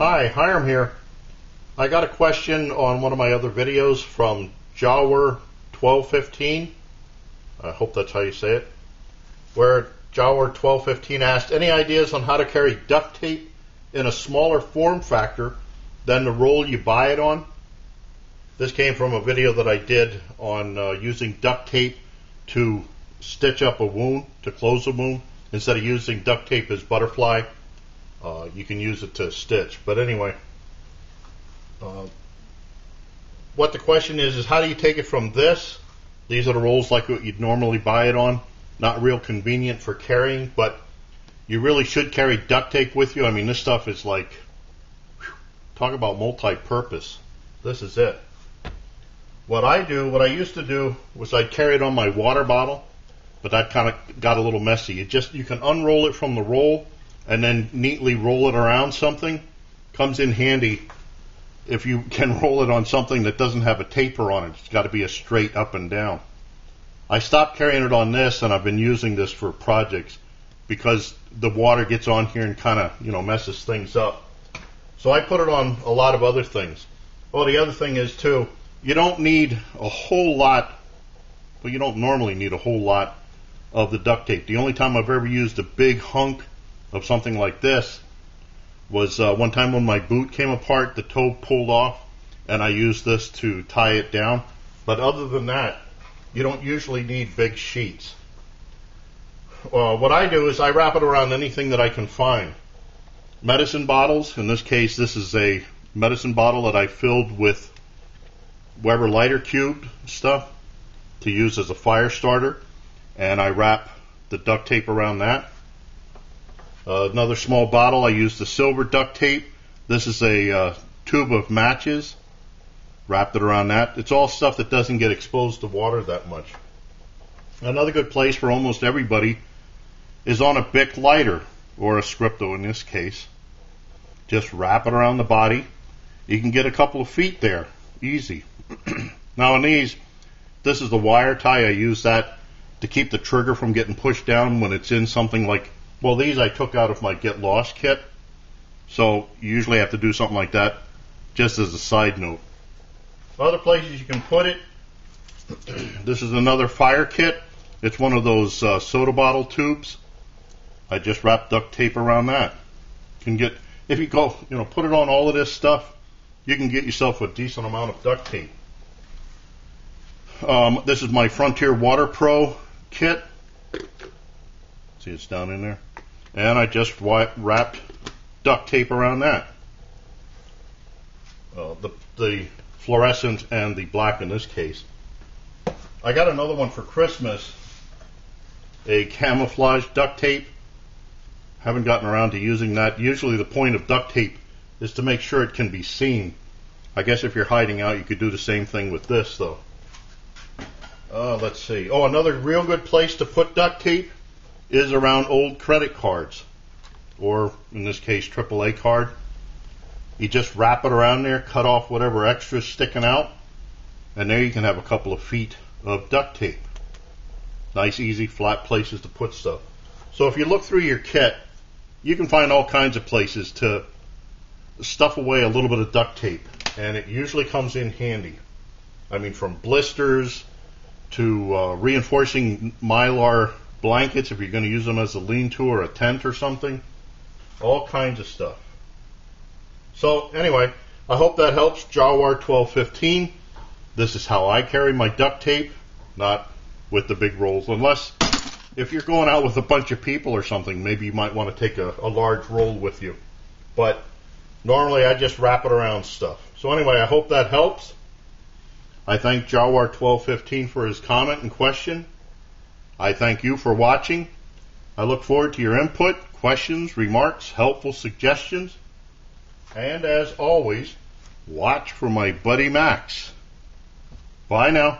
Hi, Hiram here. I got a question on one of my other videos from jawr1215. I hope that's how you say it. Where jawr1215 asked, any ideas on how to carry duct tape in a smaller form factor than the roll you buy it on? This came from a video that I did on using duct tape to stitch up a wound, to close a wound. Instead of using duct tape as butterfly, you can use it to stitch. But anyway, what the question is how do you take it from this? These are the rolls like what you'd normally buy it on. Not real convenient for carrying, but you really should carry duct tape with you. I mean, this stuff is like, talk about multi-purpose. This is it. What I used to do was I'd carry it on my water bottle, but that kind of got a little messy. You can unroll it from the roll and then neatly roll it around something. Comes in handy if you can roll it on something that doesn't have a taper on it. It's got to be a straight up and down. I stopped carrying it on this, and I've been using this for projects because the water gets on here and kind of, messes things up. So I put it on a lot of other things. Well, the other thing is too, you don't need a whole lot, well, you don't normally need a whole lot of the duct tape. The only time I've ever used a big hunk of something like this was one time when my boot came apart, the toe pulled off, and I used this to tie it down. But other than that, you don't usually need big sheets. What I do is I wrap it around anything that I can find. Medicine bottles, in this case this is a medicine bottle that I filled with Weber lighter cube stuff to use as a fire starter, and I wrap the duct tape around that. Another small bottle, I use the silver duct tape. This is a tube of matches. Wrapped it around that. It's all stuff that doesn't get exposed to water that much. Another good place for almost everybody is on a Bic lighter, or a Scripto in this case. Just wrap it around the body. You can get a couple of feet there, easy. Now in these, this is the wire tie. I use that to keep the trigger from getting pushed down when it's in something like, well, these I took out of my Get Lost kit. So you usually have to do something like that, just as a side note. Other places you can put it, this is another fire kit. It's one of those soda bottle tubes. I just wrap duct tape around that. You can get, if you go, put it on all of this stuff, you can get yourself a decent amount of duct tape. This is my Frontier Water Pro kit. See, it's down in there. And I just wrapped duct tape around that. The fluorescent and the black in this case. I got another one for Christmas, a camouflage duct tape. Haven't gotten around to using that. Usually the point of duct tape is to make sure it can be seen. I guess if you're hiding out, you could do the same thing with this though. Let's see. Oh, another real good place to put duct tape is around old credit cards, or in this case AAA card. You just wrap it around there, cut off whatever extra's sticking out, and there you can have a couple of feet of duct tape. Nice, easy, flat places to put stuff. So if you look through your kit, you can find all kinds of places to stuff away a little bit of duct tape, and it usually comes in handy. I mean, from blisters to reinforcing mylar blankets if you're going to use them as a lean-to or a tent or something. All kinds of stuff. So anyway, I hope that helps. jawr1215. This is how I carry my duct tape, not with the big rolls. Unless, if you're going out with a bunch of people or something, maybe you might want to take a large roll with you. But normally I just wrap it around stuff. So anyway, I hope that helps. I thank jawr1215 for his comment and question. I thank you for watching. I look forward to your input, questions, remarks, helpful suggestions. And as always, watch for my buddy Max. Bye now.